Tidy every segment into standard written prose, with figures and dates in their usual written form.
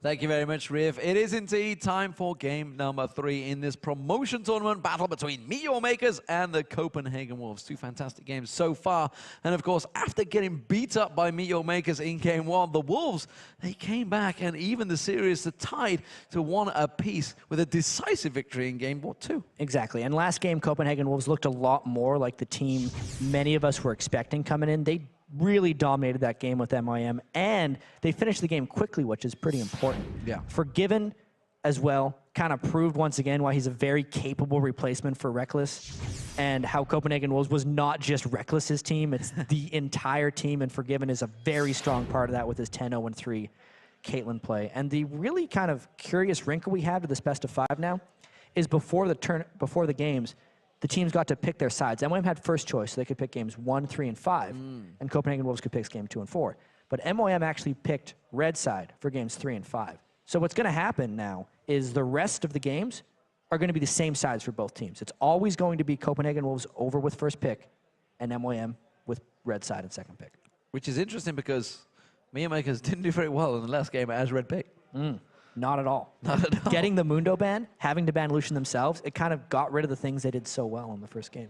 Thank you very much, Riv. It is indeed time for game number 3 in this promotion tournament battle between MeetYourMakers and the Copenhagen Wolves. 2 fantastic games so far. And of course, after getting beat up by MeetYourMakers in game 1, the Wolves, they came back and even the series are tied to 1 apiece with a decisive victory in game 2. Exactly. And last game, Copenhagen Wolves looked a lot more like the team many of us were expecting coming in. They really dominated that game with MIM, and they finished the game quickly, which is pretty important. Yeah. Forgiven as well, kind of proved once again why he's a very capable replacement for Reckless, and how Copenhagen Wolves was not just Reckless's team, it's the entire team, and Forgiven is a very strong part of that with his 10-0-3 Caitlyn play. And the really kind of curious wrinkle we have to this best of 5 now is before the games, the teams got to pick their sides. MIM had first choice, so they could pick games 1, 3, and 5, and Copenhagen Wolves could pick game 2 and 4. But MIM actually picked red side for games 3 and 5. So what's going to happen now is the rest of the games are going to be the same sides for both teams. It's always going to be Copenhagen Wolves over with first pick, and MIM with red side and second pick. Which is interesting because MeetYourMakers didn't do very well in the last game as red pick. Not at all. Not at all. Getting the Mundo ban, having to ban Lucian themselves, it kind of got rid of the things they did so well in the first game.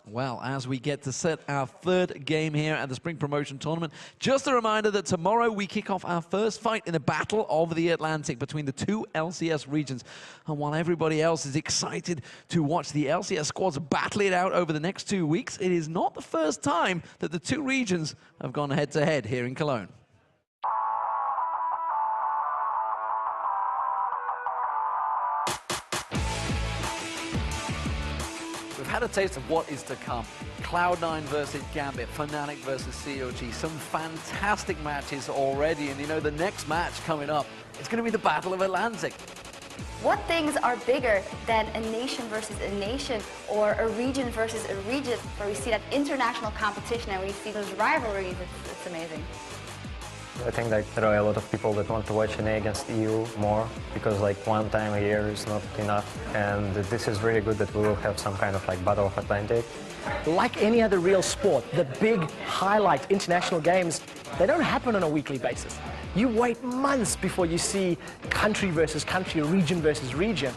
Well, as we get to set our 3rd game here at the Spring Promotion Tournament, just a reminder that tomorrow we kick off our first fight in the Battle of the Atlantic between the 2 LCS regions. And while everybody else is excited to watch the LCS squads battle it out over the next 2 weeks, it is not the first time that the 2 regions have gone head-to-head here in Cologne. We've had a taste of what is to come. Cloud9 versus Gambit, Fnatic versus COG. Some fantastic matches already, and you know the next match coming up, it's going to be the Battle of Atlantic. What things are bigger than a nation versus a nation or a region versus a region, where we see that international competition and we see those rivalries? It's amazing. I think like there are a lot of people that want to watch NA against EU more, because like 1 time a year is not enough, and this is really good that we will have some kind of like Battle of Atlantic. Like any other real sport, the big highlight international games, they don't happen on a weekly basis. You wait months before you see country versus country, region versus region.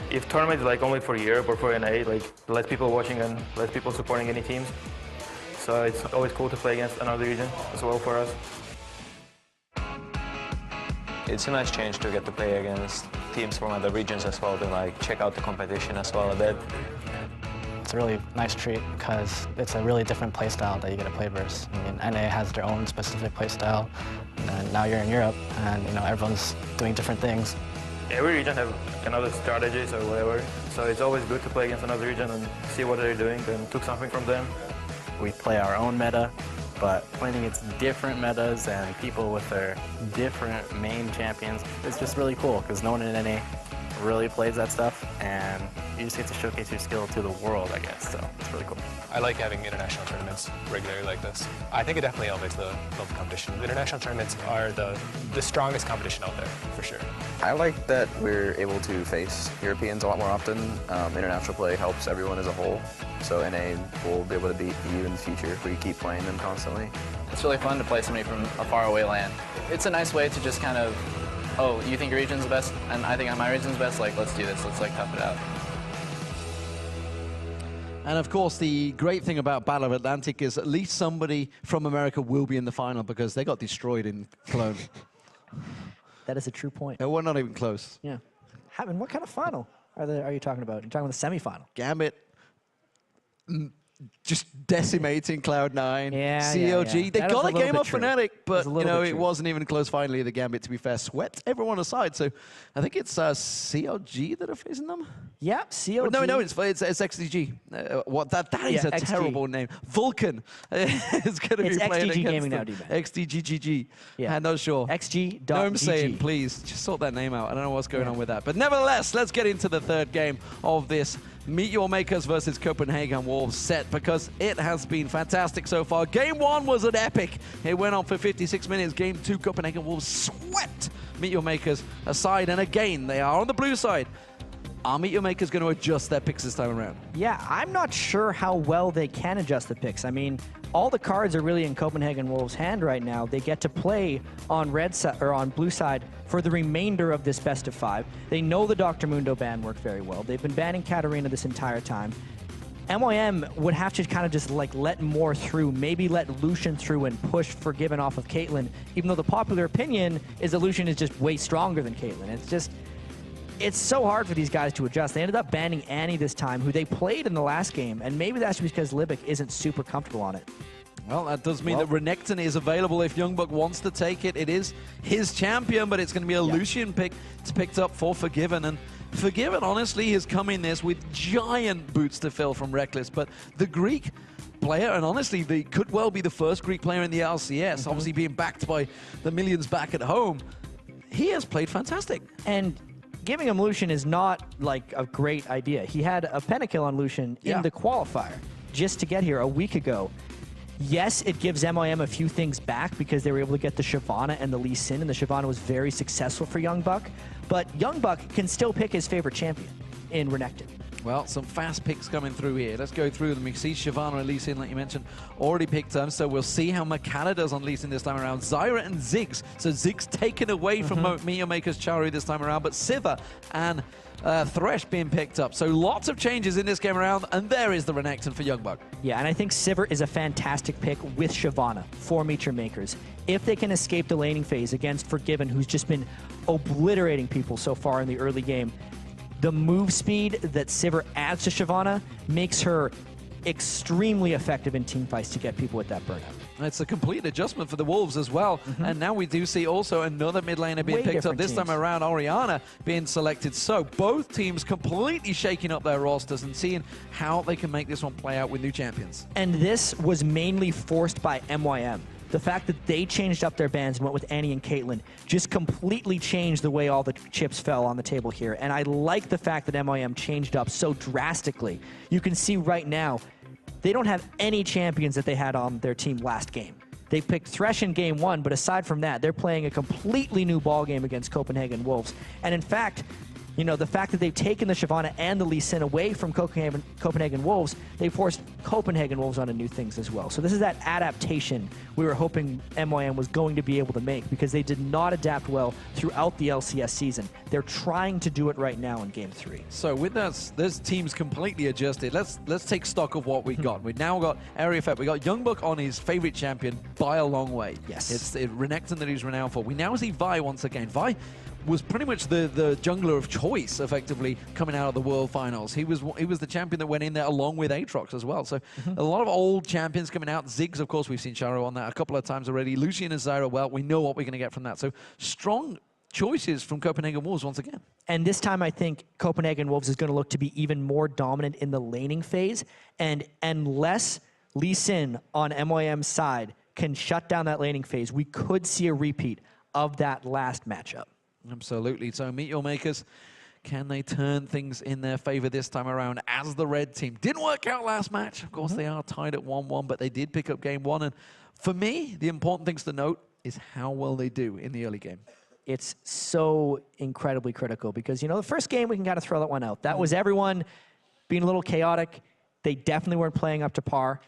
If tournament is like only for Europe or for NA, like less people watching and less people supporting any teams, so it's always cool to play against another region as well for us. It's a nice change to get to play against teams from other regions as well, to like check out the competition as well a bit. It's a really nice treat because it's a really different play style that you get to play versus. I mean, NA has their own specific play style, and now you're in Europe, and you know everyone's doing different things. Every region have another strategies or whatever, so it's always good to play against another region and see what they're doing and took something from them. We play our own meta, but playing against different metas and people with their different main champions, it's just really cool because no one in NA really plays that stuff, and you just get to showcase your skill to the world, I guess, so it's really cool. I like having international tournaments regularly like this. I think it definitely elevates the level of competition. The international tournaments are the strongest competition out there, for sure. I like that we're able to face Europeans a lot more often. International play helps everyone as a whole, so NA will be able to beat EU in the future if we keep playing them constantly. It's really fun to play somebody from a faraway land. It's a nice way to just kind of, oh, you think your region's the best, and I think my region's the best, like, let's do this, let's like tough it out. And of course, the great thing about Battle of Atlantic is at least somebody from America will be in the final, because they got destroyed in Cologne. That is a true point. We're not even close. Yeah. Hammond, what kind of final are you talking about? You're talking about the semifinal. Gambit just decimating Cloud9. Yeah, COG. yeah. They That got is a game bit off true. Fnatic, but That is you know bit it true. wasn't even close. Finally, the Gambit, to be fair, swept everyone aside. So I think it's COG that are facing them. Yeah, COG. No, it's XDG. That is Yeah, a XG. terrible name. Vulcan is going to be It's playing XGG against Gaming them. now, D-Man. XDGGG. Yeah. I'm not sure. XG.GG. No, I'm saying, please, just sort that name out. I don't know what's going on with that. But nevertheless, let's get into the 3rd game of this MeetYourMakers versus Copenhagen Wolves set, because it has been fantastic so far. Game 1 was an epic. It went on for 56 minutes. Game 2, Copenhagen Wolves swept MeetYourMakers aside, and again, they are on the blue side. Are MeetYourMakers going to adjust their picks this time around? Yeah, I'm not sure how well they can adjust the picks. I mean, all the cards are really in Copenhagen Wolves' hand right now. They get to play on on blue side for the remainder of this best of 5. They know the Dr. Mundo ban worked very well. They've been banning Katarina this entire time. MYM would have to kind of just like let more through, maybe let Lucian through and push Forgiven off of Caitlyn, even though the popular opinion is that Lucian is just way stronger than Caitlyn. It's so hard for these guys to adjust. They ended up banning Annie this time, who they played in the last game, and maybe that's because Libic isn't super comfortable on it. Well, that does mean that Renekton is available if Youngbuck wants to take it. It is his champion, but it's going to be a Lucian pick. It's picked up for Forgiven, and Forgiven, honestly, has come in this with giant boots to fill from Reckless, but the Greek player, and honestly, they could well be the first Greek player in the LCS, obviously being backed by the millions back at home. He has played fantastic. And giving him Lucian is not like a great idea. He had a pentakill on Lucian in the qualifier just to get here a week ago. Yes, it gives MYM a few things back because they were able to get the Shyvana and the Lee Sin, and the Shyvana was very successful for Youngbuck. But Youngbuck can still pick his favorite champion in Renekton. Well, some fast picks coming through here. Let's go through them. You can see Shyvana and Lee Sin, like you mentioned, already picked them. So we'll see how Makana does on Lee Sin this time around. Zyra and Ziggs. So Ziggs taken away from MeetYourMakers Charu this time around, but Siva and Thresh being picked up. So lots of changes in this game around, and there is the Renekton for Youngbuck. Yeah, and I think Sivir is a fantastic pick with Shyvana for MeetYourMakers. If they can escape the laning phase against Forgiven, who's just been obliterating people so far in the early game, the move speed that Sivir adds to Shyvana makes her extremely effective in teamfights to get people with that burnout. It's a complete adjustment for the Wolves as well. And now we do see also another mid laner being picked up. This time around, Orianna being selected. So both teams completely shaking up their rosters and seeing how they can make this one play out with new champions. And this was mainly forced by MYM. The fact that they changed up their bans and went with Annie and Caitlyn just completely changed the way all the chips fell on the table here. And I like the fact that MYM changed up so drastically. You can see right now, they don't have any champions that they had on their team last game. They picked Thresh in game 1, but aside from that, they're playing a completely new ball game against Copenhagen Wolves. And in fact, you know, the fact that they've taken the Shyvana and the Lee Sin away from Copenhagen Wolves, they forced Copenhagen Wolves onto new things as well. So this is that adaptation we were hoping MYM was going to be able to make, because they did not adapt well throughout the LCS season. They're trying to do it right now in Game 3. So with that, this team's completely adjusted. Let's take stock of what we got. We've now got area effect. We got Youngbuck on his favorite champion by a long way. Yes. It's Renekton that he's renowned for. We now see Vi once again. Vi was pretty much the jungler of choice, effectively, coming out of the World Finals. He was the champion that went in there along with Aatrox as well. So a lot of old champions coming out. Ziggs, of course, we've seen Charu on that a couple of times already. Lucian and Zyra, well, we know what we're going to get from that. So strong choices from Copenhagen Wolves once again. And this time I think Copenhagen Wolves is going to look to be even more dominant in the laning phase. And unless Lee Sin on MYM's side can shut down that laning phase, we could see a repeat of that last matchup. Absolutely. So MeetYourMakers, can they turn things in their favor this time around as the red team? Didn't work out last match. Of course, they are tied at 1-1, but they did pick up game 1. And for me, the important things to note is how well they do in the early game. It's so incredibly critical because, you know, the first game, we can kind of throw that one out. That was everyone being a little chaotic. They definitely weren't playing up to par.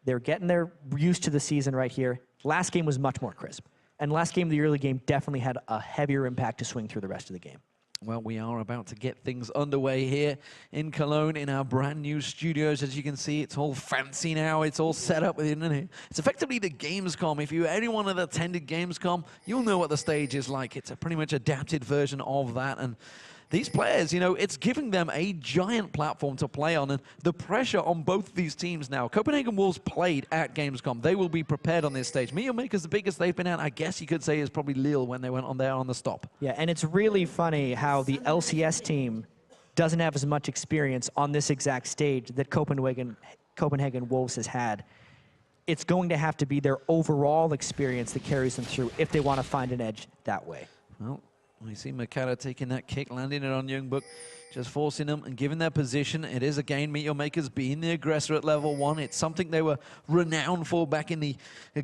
They're getting used to the season right here. Last game was much more crisp. And last game, the early game, definitely had a heavier impact to swing through the rest of the game. Well, we are about to get things underway here in Cologne in our brand new studios. As you can see, it's all fancy now. It's all set up within it. It's effectively the Gamescom. If anyone that attended Gamescom, you'll know what the stage is like. It's a pretty much adapted version of that. And these players, you know, it's giving them a giant platform to play on, and the pressure on both these teams now. Copenhagen Wolves played at Gamescom. They will be prepared on this stage. MeetYourMakers, the biggest they've been at, I guess you could say, is probably Lille when they went on there on the stop. Yeah, and it's really funny how the LCS team doesn't have as much experience on this exact stage that Copenhagen Wolves has had. It's going to have to be their overall experience that carries them through if they want to find an edge that way. Well, we see Makata taking that kick, landing it on Youngbuck. just forcing them and giving their position. It is, again, MeetYourMakers being the aggressor at level 1. It's something they were renowned for back in the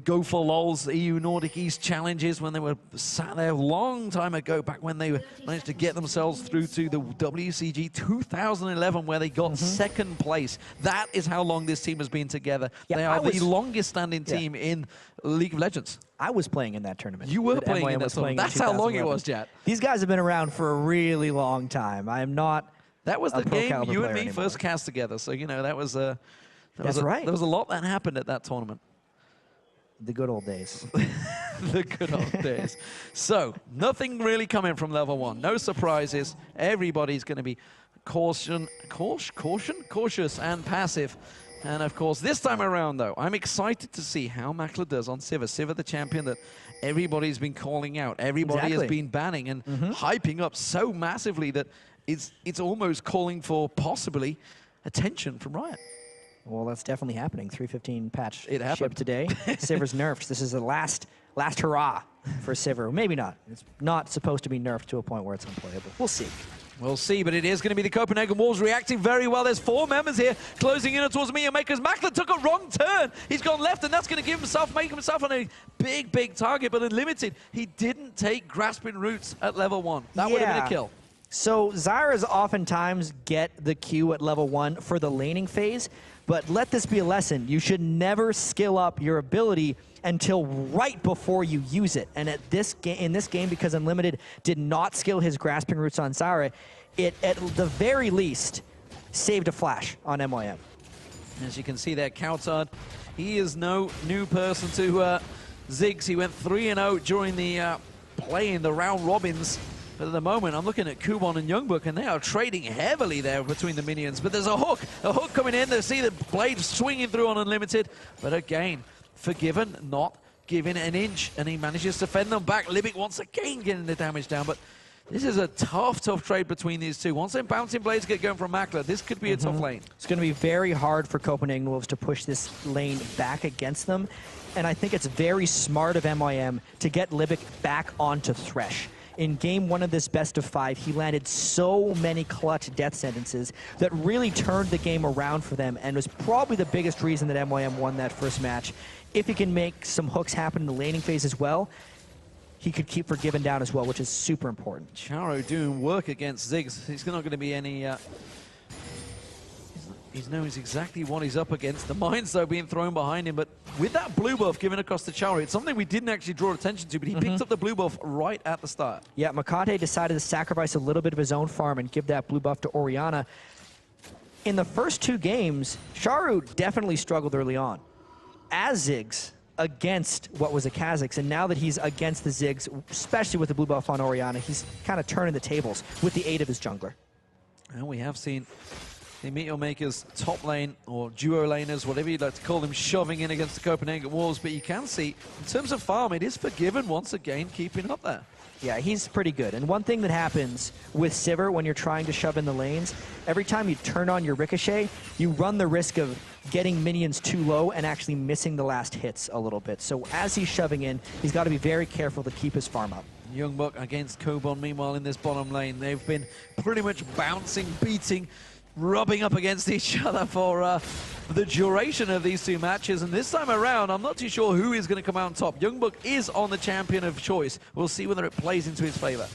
Go for Lols EU Nordic East challenges when they were sat there a long time ago, back when they managed to get themselves through to the WCG 2011, where they got second place. That is how long this team has been together. Yeah, they are the longest standing team in League of Legends. I was playing in that tournament. You were playing in that tournament. That's how long it was, Jet. These guys have been around for a really long time. I am not. That was the game you and me anymore. first cast together. So, you know, that was a... That's right. There was a lot that happened at that tournament. The good old days. The good old days. So, nothing really coming from level 1. No surprises. Everybody's going to be cautious and passive. And, of course, this time around, though, I'm excited to see how Makler does on Sivir. Sivir, the champion that everybody's been calling out. Everybody has been banning and hyping up so massively that it's almost calling for possibly attention from Riot. Well, that's definitely happening. 3.15 patch happened today. Sivir's nerfed. This is the last hurrah for Sivir. Maybe not. It's not supposed to be nerfed to a point where it's unplayable. We'll see. We'll see, but it is going to be the Copenhagen Wolves reacting very well. There's 4 members here closing in towards MeetYourMakers. Makler took a wrong turn. He's gone left, and that's going to make himself on a big target, but unlimited. He didn't take grasping roots at level 1. That would have been a kill. So Zyras oftentimes get the Q at level 1 for the laning phase, but let this be a lesson. You should never skill up your ability until right before you use it. And in this game, because Unlimited did not skill his grasping roots on Zyra, it at the very least saved a flash on MYM. As you can see there, Coutard, he is no new person to Ziggs. He went 3-0 during the play in the round robins. But at the moment, I'm looking at Kubon and Youngbook, and they are trading heavily there between the minions. But there's a hook coming in. They see the blade swinging through on Unlimited. But again, Forgiven not giving an inch, and he manages to fend them back. Libic once again getting the damage down, but this is a tough trade between these two. Once them bouncing blades get going from Makler, this could be a tough lane. It's going to be very hard for Copenhagen Wolves to push this lane back against them, and I think it's very smart of MYM to get Libic back onto Thresh. In game 1 of this best of 5, he landed so many clutch death sentences that really turned the game around for them and was probably the biggest reason that MYM won that first match. If he can make some hooks happen in the laning phase as well, he could keep Forgiven down as well, which is super important. Charo doing work against Ziggs. He's not going to be any... He knows exactly what he's up against. The mines, though, being thrown behind him. But with that blue buff given across to Charo, it's something we didn't actually draw attention to, but he picked up the blue buff right at the start. Yeah, Makate decided to sacrifice a little bit of his own farm and give that blue buff to Orianna. In the first 2 games, Charo definitely struggled early on as Ziggs against what was a Kha'Zix, and now that he's against the Ziggs, especially with the blue buff on Orianna, he's kind of turning the tables with the aid of his jungler. And we have seen the MeetYourMakers top lane, or duo laners, whatever you'd like to call them, shoving in against the Copenhagen Wolves. But you can see, in terms of farm, it is Forgiven once again keeping up there. Yeah, he's pretty good. And one thing that happens with Sivir when you're trying to shove in the lanes, every time you turn on your Ricochet, you run the risk of getting minions too low and actually missing the last hits a little bit. So as he's shoving in, he's got to be very careful to keep his farm up. Youngbuck against Kobon, meanwhile, in this bottom lane. They've been pretty much bouncing, beating, rubbing up against each other for the duration of these 2 matches. And this time around, I'm not too sure who is going to come out on top. Youngbuck is on the champion of choice. We'll see whether it plays into his favor.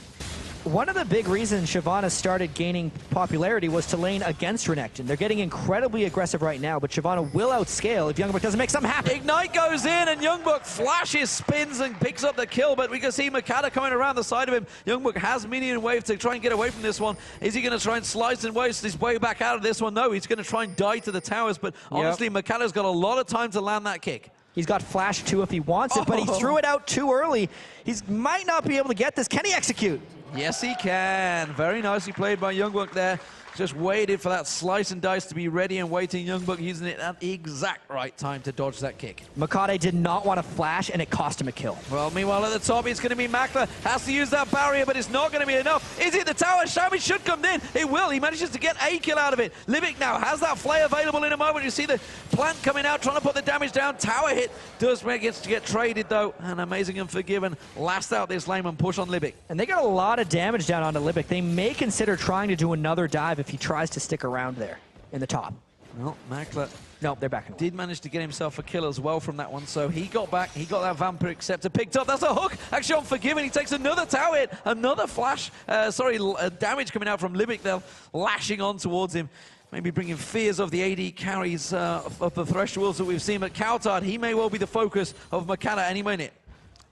One of the big reasons Shyvana started gaining popularity was to lane against Renekton. They're getting incredibly aggressive right now, but Shyvana will outscale if Youngbuck doesn't make something happen. Ignite goes in, and Youngbuck flashes, spins, and picks up the kill, but we can see Makata coming around the side of him. Youngbuck has minion wave to try and get away from this one. Is he going to try and slice and waste his way back out of this one? No, he's going to try and die to the towers, but honestly, Makata's got a lot of time to land that kick. He's got flash too if he wants it, but he threw it out too early. He might not be able to get this. Can he execute? Yes, he can. Very nicely played by Youngbuck there. Just waited for that slice and dice to be ready and waiting. Youngbuck using it at the exact right time to dodge that kick. Makate did not want to flash, and it cost him a kill. Well, meanwhile, at the top, it's going to be Makler. Has to use that barrier, but it's not going to be enough. Is it the tower? Xiaomi should come in. It will. He manages to get a kill out of it. Livic now has that flay available in a moment. You see the plant coming out, trying to put the damage down. Tower hit does gets to get traded, though. And Amazing and Forgiven last out this lane and push on Livic. And they got a lot of damage down onto Livic. They may consider trying to do another dive if he tries to stick around there in the top. Well, Makler no, they're back. Did manage to get himself a kill as well from that one, so he got back. He got that Vampiric Scepter picked up. That's a hook. Actually, on Forgiven, he takes another tower hit, another flash. Damage coming out from Livic. They're lashing on towards him. Maybe bringing fears of the AD carries of the Thresh-Wolves that we've seen. But Coulthard, he may well be the focus of Makata any minute.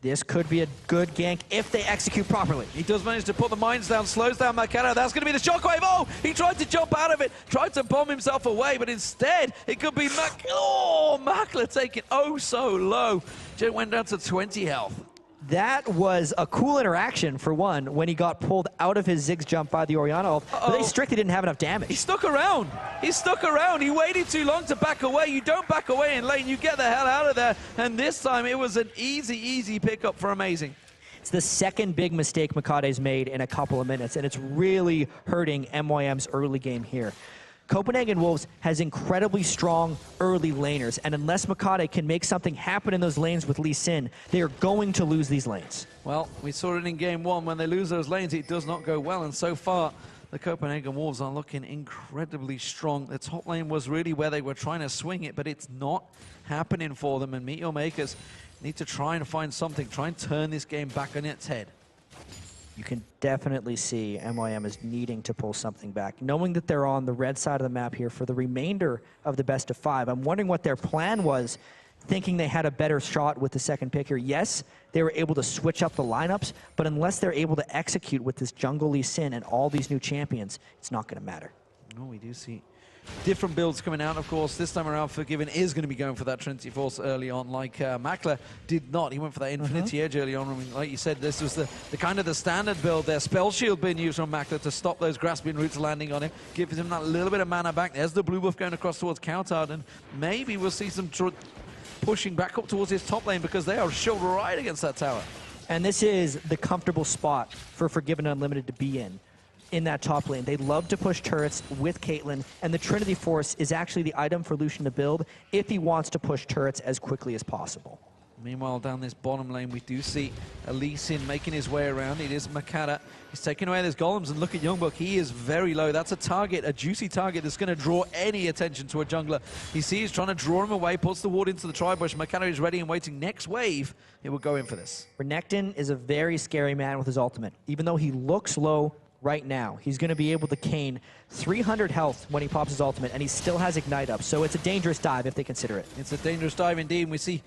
This could be a good gank if they execute properly. He does manage to put the mines down, slows down Makata. That's going to be the shockwave. Oh, he tried to jump out of it, tried to bomb himself away, but instead it could be Makler taking oh so low. Jet went down to 20 health. That was a cool interaction, for one, when he got pulled out of his Ziggs jump by the Orianna ult, but they strictly didn't have enough damage. He stuck around. He stuck around. He waited too long to back away. You don't back away in lane. You get the hell out of there. And this time, it was an easy pickup for Amazing. It's the second big mistake Makade's made in a couple of minutes, and it's really hurting MYM's early game here. Copenhagen Wolves has incredibly strong early laners, and unless Makade can make something happen in those lanes with Lee Sin, they are going to lose these lanes. Well, we saw it in game one. When they lose those lanes, it does not go well, and so far, the Copenhagen Wolves are looking incredibly strong. The top lane was really where they were trying to swing it, but it's not happening for them, and MeetYourMakers need to try and find something, try and turn this game back on its head. You can definitely see MYM is needing to pull something back. Knowing that they're on the red side of the map here for the remainder of the best of 5, I'm wondering what their plan was, thinking they had a better shot with the second pick here. Yes, they were able to switch up the lineups, but unless they're able to execute with this jungle Lee Sin and all these new champions, it's not going to matter. No, we do see different builds coming out, of course. This time around, Forgiven is going to be going for that Trinity Force early on, like Makler did not. He went for that Infinity Edge early on. I mean, like you said, this was the kind of the standard build there. Spell Shield being used on Makler to stop those grasping roots landing on him, gives him that little bit of mana back. There's the blue buff going across towards Coulthard, and maybe we'll see some pushing back up towards his top lane because they are shoulder right against that tower. And this is the comfortable spot for Forgiven Unlimited to be in that top lane. They love to push turrets with Caitlyn, and the Trinity Force is actually the item for Lucian to build if he wants to push turrets as quickly as possible. Meanwhile, down this bottom lane, we do see Lee Sin making his way around. It is Makata. He's taking away those golems, and look at Youngbuck. He is very low. That's a target, a juicy target that's going to draw any attention to a jungler. You see he's trying to draw him away, puts the ward into the tri-bush. Makata is ready and waiting. Next wave, he will go in for this. Renekton is a very scary man with his ultimate. Even though he looks low right now, he's going to be able to cane 300 health when he pops his ultimate, and he still has Ignite up, so it's a dangerous dive if they consider it. It's a dangerous dive indeed, and we see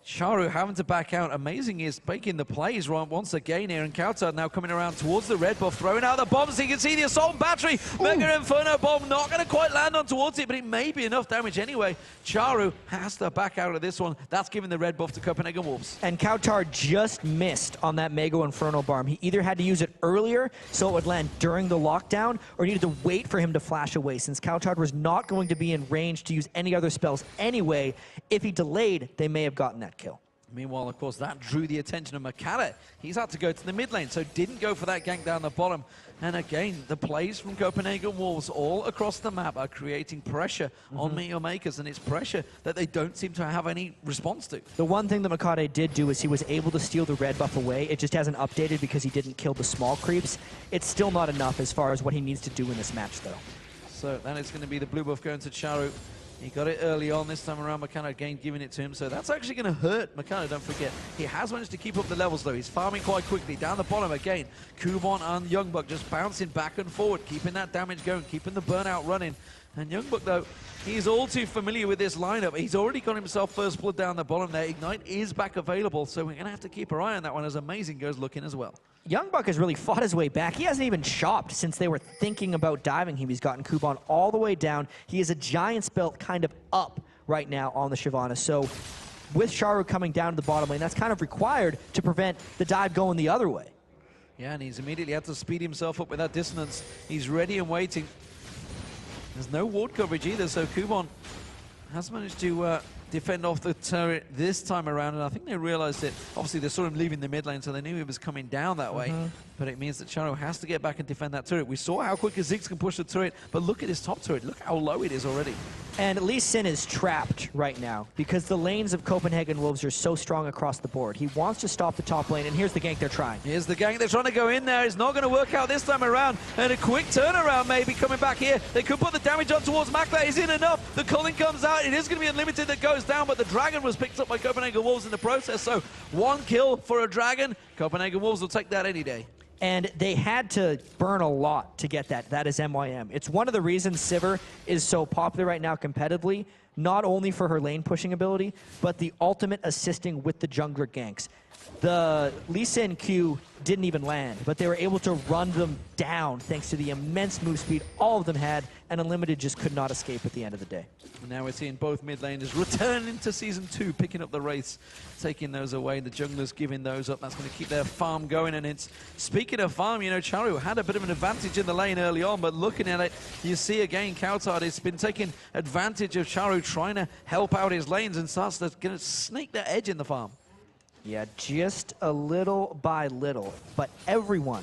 Charu having to back out. Amazing is making the plays once again here, and Coulthard now coming around towards the red buff, throwing out the bombs. So you can see the Assault Battery. Mega Inferno Bomb not going to quite land on towards it, but it may be enough damage anyway. Charu has to back out of this one. That's giving the red buff to Copenhagen Wolves. And Coulthard just missed on that Mega Inferno Bomb. He either had to use it earlier so it would land during the lockdown, or needed to wait for him to flash away, since Coulthard was not going to be in range to use any other spells anyway. If he delayed, they may have gotten that kill. Meanwhile, of course, that drew the attention of Makata. He's had to go to the mid lane, so didn't go for that gank down the bottom. And again, the plays from Copenhagen Wolves all across the map are creating pressure on MeetYourMakers, and it's pressure that they don't seem to have any response to. The one thing that Makade did do is he was able to steal the red buff away. It just hasn't updated because he didn't kill the small creeps. It's still not enough as far as what he needs to do in this match, though. So that is going to be the blue buff going to Charu. He got it early on. This time around, Makata again giving it to him. So that's actually going to hurt Makata, don't forget. He has managed to keep up the levels, though. He's farming quite quickly. Down the bottom again, Kubon and Youngbuck just bouncing back and forward, keeping that damage going, keeping the burnout running. And Youngbuck, though, he's all too familiar with this lineup. He's already got himself first blood down the bottom there. Ignite is back available, so we're going to have to keep our eye on that one as Amazing goes looking as well. Youngbuck has really fought his way back. He hasn't even shopped since they were thinking about diving him. He's gotten Kubon all the way down. He is a Giant's Belt kind of up right now on the Shyvana. So with Charu coming down to the bottom lane, that's kind of required to prevent the dive going the other way. Yeah, and he's immediately had to speed himself up with that dissonance. He's ready and waiting. There's no ward coverage either, so Kubon has managed to defend off the turret this time around, and I think they realized it. Obviously, they saw him leaving the mid lane, so they knew he was coming down that way. But it means that Charo has to get back and defend that turret. We saw how quick Ziggs can push the turret, but look at his top turret. Look how low it is already. And Lee Sin is trapped right now because the lanes of Copenhagen Wolves are so strong across the board. He wants to stop the top lane, and here's the gank they're trying. Here's the gank. They're trying to go in there. It's not going to work out this time around. And a quick turnaround maybe coming back here. They could put the damage on towards Makler. Is it enough? The culling comes out. It is going to be Unlimited that goes down, but the Dragon was picked up by Copenhagen Wolves in the process. So 1 kill for a Dragon. Copenhagen Wolves will take that any day. And they had to burn a lot to get that. That is MYM. It's one of the reasons Sivir is so popular right now competitively, not only for her lane pushing ability, but the ultimate assisting with the jungler ganks. The Lee Sin Q didn't even land, but they were able to run them down thanks to the immense move speed all of them had, and Unlimited just could not escape at the end of the day. And now we're seeing both mid laners returning to Season 2, picking up the race, taking those away. The junglers giving those up. That's going to keep their farm going. And it's, speaking of farm, you know, Charu had a bit of an advantage in the lane early on, but looking at it, you see again, Kautar has been taking advantage of Charu, trying to help out his lanes, and starts to going to snake that edge in the farm. Yeah, just a little by little, but everyone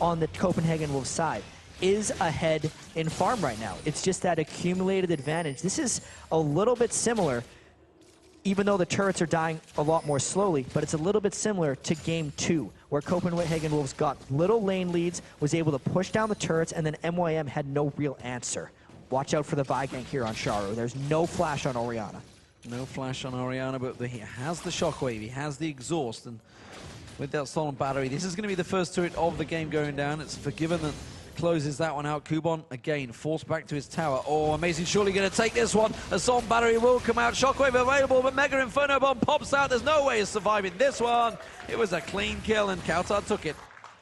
on the Copenhagen Wolves side is ahead in farm right now. It's just that accumulated advantage. This is a little bit similar, even though the turrets are dying a lot more slowly, but it's a little bit similar to Game 2, where Copenhagen Wolves got little lane leads, was able to push down the turrets, and then MYM had no real answer. Watch out for the Vi gank here on Charu. There's no flash on Orianna. No flash on Orianna, but he has the shockwave, he has the exhaust, and with that stolen battery, this is going to be the first turret of the game going down. It's Forgiven that closes that one out. Kuban, again, forced back to his tower. Oh, Amazing surely going to take this one. Assault battery will come out. Shockwave available, but Mega Inferno Bomb pops out. There's no way of surviving this one. It was a clean kill, and Kautar took it.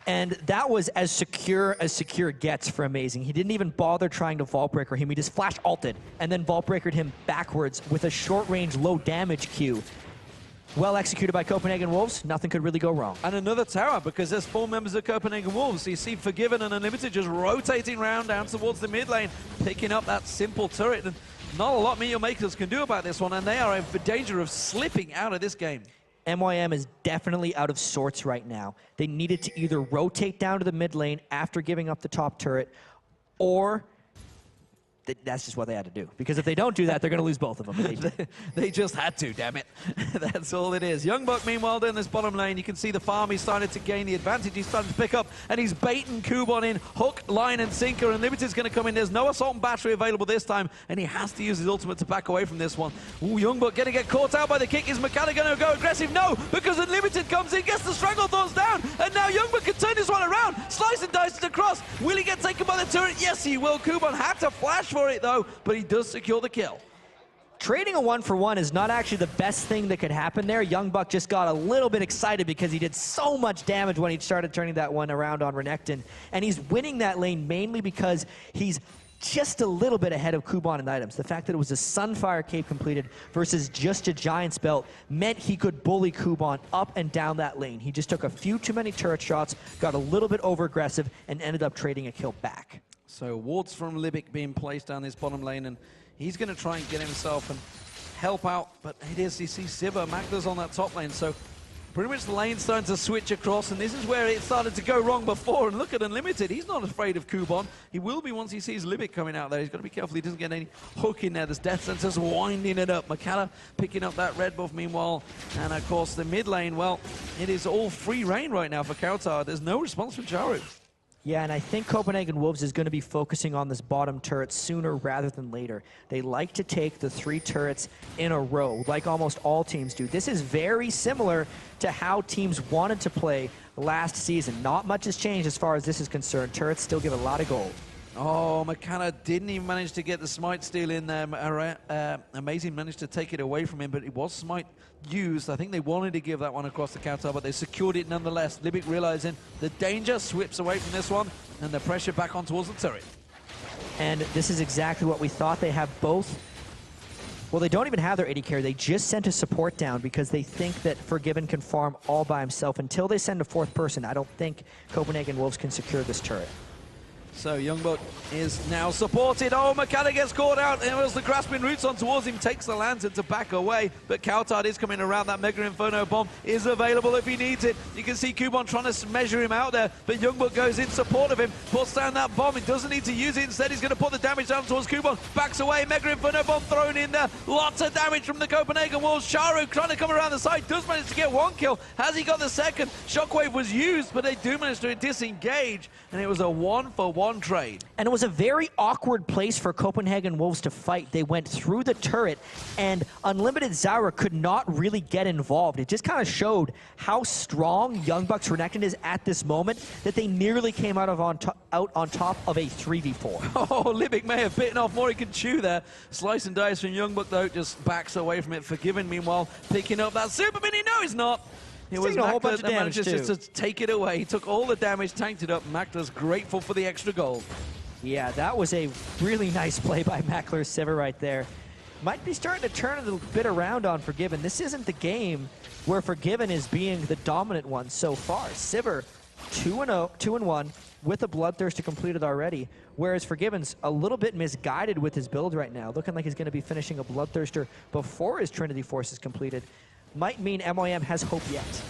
And that was as secure gets for Amazing. He didn't even bother trying to Vault Breaker him. He just flash ulted and then Vault Breakered him backwards with a short-range, low-damage Q. Well executed by Copenhagen Wolves. Nothing could really go wrong. And another tower, because there's 4 members of Copenhagen Wolves. So you see Forgiven and Unlimited just rotating around down towards the mid lane, picking up that simple turret. And not a lot MeetYourMakers can do about this one, and they are in danger of slipping out of this game. MYM is definitely out of sorts right now. They needed to either rotate down to the mid lane after giving up the top turret, or that's just what they had to do. Because if they don't do that, they're going to lose both of them. They just had to, damn it. That's all it is. Youngbuck, meanwhile, down this bottom lane, you can see the farm. He's starting to gain the advantage. He's starting to pick up, and he's baiting Kuban in. Hook, line, and sinker. Unlimited's going to come in. There's no assault and battery available this time, and he has to use his ultimate to back away from this one. Ooh, Youngbuck going to get caught out by the kick. Is Makala going to go aggressive? No, because Unlimited comes in, gets the Stranglethorns down, and now Youngbuck can turn this one around. Slice and dice it across. Will he get taken by the turret? Yes, he will. Kuban had to flash for it, though, but he does secure the kill. Trading a 1-for-1 is not actually the best thing that could happen there. Youngbuck just got a little bit excited because he did so much damage when he started turning that one around on Renekton. And he's winning that lane mainly because he's just a little bit ahead of Kuban in items. The fact that it was a Sunfire Cape completed versus just a Giant's Belt meant he could bully Kuban up and down that lane. He just took a few too many turret shots, got a little bit over-aggressive, and ended up trading a kill back. So wards from Libic being placed down this bottom lane, and he's going to try and get himself and help out, but it is, you see Sivir, Magda's on that top lane, so pretty much the lane's starting to switch across, and this is where it started to go wrong before. And look at Unlimited, he's not afraid of Kuban. He will be once he sees Libic coming out there. He's got to be careful he doesn't get any hook in there. There's Death Sentence winding it up. Makala picking up that red buff meanwhile, and of course the mid lane, well, it is all free reign right now for Kautar. There's no response from Charu. Yeah, and I think Copenhagen Wolves is going to be focusing on this bottom turret sooner rather than later. They like to take the 3 turrets in a row, like almost all teams do. This is very similar to how teams wanted to play last season. Not much has changed as far as this is concerned. Turrets still give a lot of gold. Oh, McKenna didn't even manage to get the smite steal in there. Amazing managed to take it away from him, but it was smite used. I think they wanted to give that one across the Kautar, but they secured it nonetheless. Libic realizing the danger, swips away from this one, and the pressure back on towards the turret. And this is exactly what we thought. They have both. Well, they don't even have their AD carry. They just sent a support down because they think that Forgiven can farm all by himself. Until they send a 4th person, I don't think Copenhagen Wolves can secure this turret. So Youngbuck is now supported. Oh, Makata gets caught out. It was the grasping roots on towards him, takes the lantern to back away. But Coutard is coming around. That Mega Inferno bomb is available if he needs it. You can see Kubon trying to measure him out there, but Youngbuck goes in support of him, puts down that bomb. He doesn't need to use it. Instead, he's going to put the damage down towards Kubon. Backs away. Mega Inferno bomb thrown in there. Lots of damage from the Copenhagen Wolves. Charu trying to come around the side. Does manage to get one kill. Has he got the second? Shockwave was used, but they do manage to disengage. And it was a 1-for-1 trade. And it was a very awkward place for Copenhagen Wolves to fight. They went through the turret, and Unlimited Zyra could not really get involved. It just kind of showed how strong Youngbuck's Renekton is at this moment, that they nearly came out on top of a 3v4. Oh, Libic may have bitten off more he could chew there. Slice and dice from Youngbuck, though, just backs away from it. Forgiven, meanwhile, picking up that super mini. No, he's not. It was a whole Makta bunch of that damage managed just to take it away. He took all the damage, tanked it up. Makta's grateful for the extra gold. Yeah, that was a really nice play by Mackler Sivir right there. Might be starting to turn a little bit around on Forgiven. This isn't the game where Forgiven is being the dominant one so far. Sivir 2-1 with a Bloodthirster completed already, whereas Forgiven's a little bit misguided with his build right now, looking like he's going to be finishing a Bloodthirster before his Trinity Force is completed. Might mean MYM has hope yet.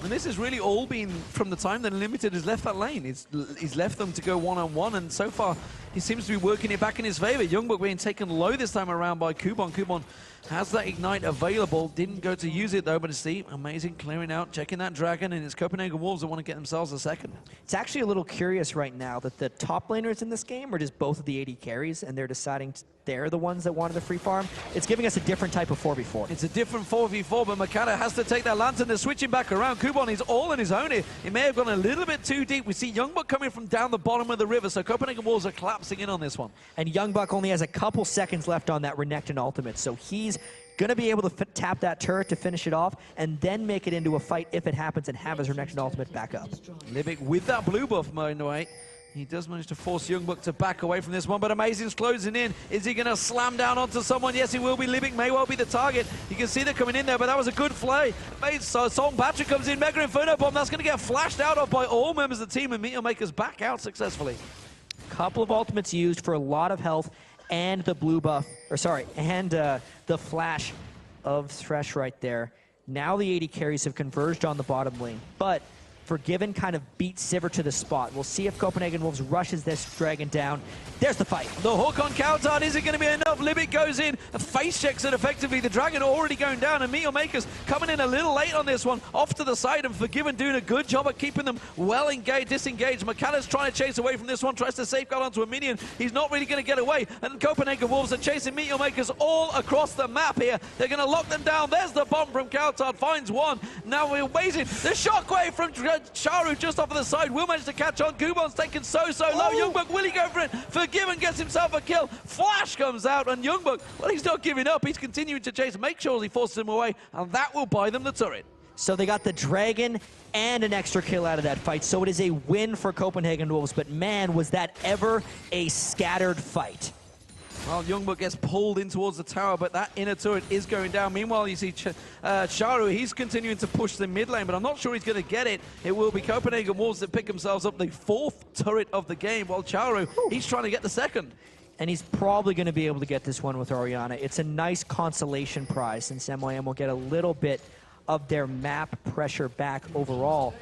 And this has really all been from the time that Unlimited has left that lane. He's left them to go one-on-one, and so far he seems to be working it back in his favor. Youngbuck being taken low this time around by Kubon. Kubon has that Ignite available. Didn't go to use it though, but see, amazing clearing out, checking that Dragon, and it's Copenhagen Wolves that want to get themselves a second. It's actually a little curious right now that the top laners in this game are just both of the AD carries, and they're deciding they're the ones that wanted the free farm. It's giving us a different type of 4v4. It's a different 4v4, but Makata has to take that Lantern. They're switching back around. Kubon is all on his own here. It may have gone a little bit too deep. We see Youngbuck coming from down the bottom of the river, so Copenhagen Wolves are collapsing in on this one. And Youngbuck only has a couple seconds left on that Renekton ultimate, so he's going to be able to tap that turret to finish it off and then make it into a fight if it happens and have his Renekton ultimate back up. Libic with that blue buff mowing away. He does manage to force Youngbuck to back away from this one, but Amazing's closing in. Is he going to slam down onto someone? Yes, he will be. Libic may well be the target. You can see they're coming in there, but that was a good play. So Song Patrick comes in, Mega Inferno Bomb. That's going to get flashed out of by all members of the team, and MeetYourMakers back out successfully. Couple of ultimates used for a lot of health, and the blue buff, or sorry, and the flash of Thresh right there. Now the AD carries have converged on the bottom lane, but Forgiven kind of beats Sivir to the spot. We'll see if Copenhagen Wolves rushes this Dragon down. There's the fight. The hook on Coutard isn't going to be enough. Libic goes in, face checks it effectively. The Dragon already going down, and MeetYourMakers coming in a little late on this one. Off to the side, and Forgiven doing a good job at keeping them well engaged, disengaged. Makata's trying to chase away from this one, tries to safeguard onto a minion. He's not really going to get away, and Copenhagen Wolves are chasing MeetYourMakers all across the map here. They're going to lock them down. There's the bomb from Coutard, finds one. Now we're waiting. The shockwave from Charu just off of the side will manage to catch on. Kubon's taken so low. Youngbuck, will he go for it? Forgiven gets himself a kill. Flash comes out, and Youngbuck, well, he's not giving up. He's continuing to chase, make sure he forces him away, and that will buy them the turret. So they got the Dragon and an extra kill out of that fight. So it is a win for Copenhagen Wolves, but man, was that ever a scattered fight. Well, Youngbuck gets pulled in towards the tower, but that inner turret is going down. Meanwhile, you see Charu, he's continuing to push the mid lane, but I'm not sure he's going to get it. It will be Copenhagen Wolves that pick themselves up the 4th turret of the game, while Charu, he's trying to get the 2nd. And he's probably going to be able to get this one with Orianna. It's a nice consolation prize, since MYM will get a little bit of their map pressure back overall.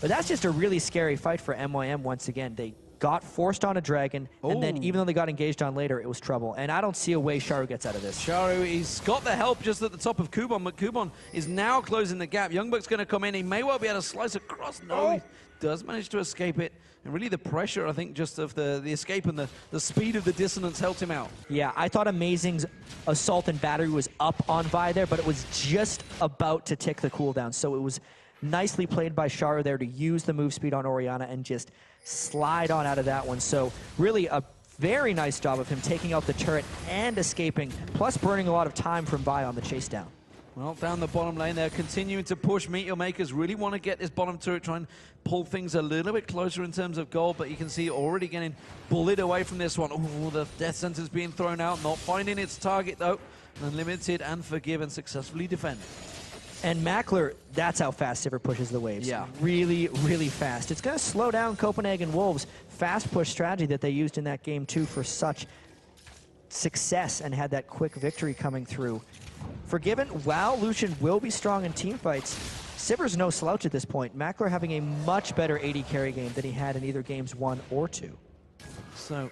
But that's just a really scary fight for MYM once again. They got forced on a Dragon, and then even though they got engaged on later, it was trouble. And I don't see a way Charu gets out of this. Charu, he's got the help just at the top of Kubon, but Kubon is now closing the gap. Youngbuck's going to come in. He may well be able to slice across. No, he does manage to escape it. And really the pressure, I think, just of the escape and the speed of the dissonance helped him out. Yeah, I thought Amazing's Assault and Battery was up on Vi there, but it was just about to tick the cooldown. So it was nicely played by Charu there to use the move speed on Orianna and just slide on out of that one. So really a very nice job of him taking out the turret and escaping, plus burning a lot of time from Vi on the chase down. Well, down the bottom lane, they're continuing to push. MeetYourMakers really want to get this bottom turret, try and pull things a little bit closer in terms of gold, but you can see already getting bullied away from this one. Ooh, the death sentence being thrown out, not finding its target though. Unlimited and Forgiven successfully defend. And Mackler, that's how fast Sivir pushes the waves. Yeah. Really, really fast. It's going to slow down Copenhagen Wolves' fast push strategy that they used in that game, too, for such success and had that quick victory coming through. Forgiven, while Lucian will be strong in team fights, Sivir's no slouch at this point. Mackler having a much better AD carry game than he had in either games 1 or 2. So,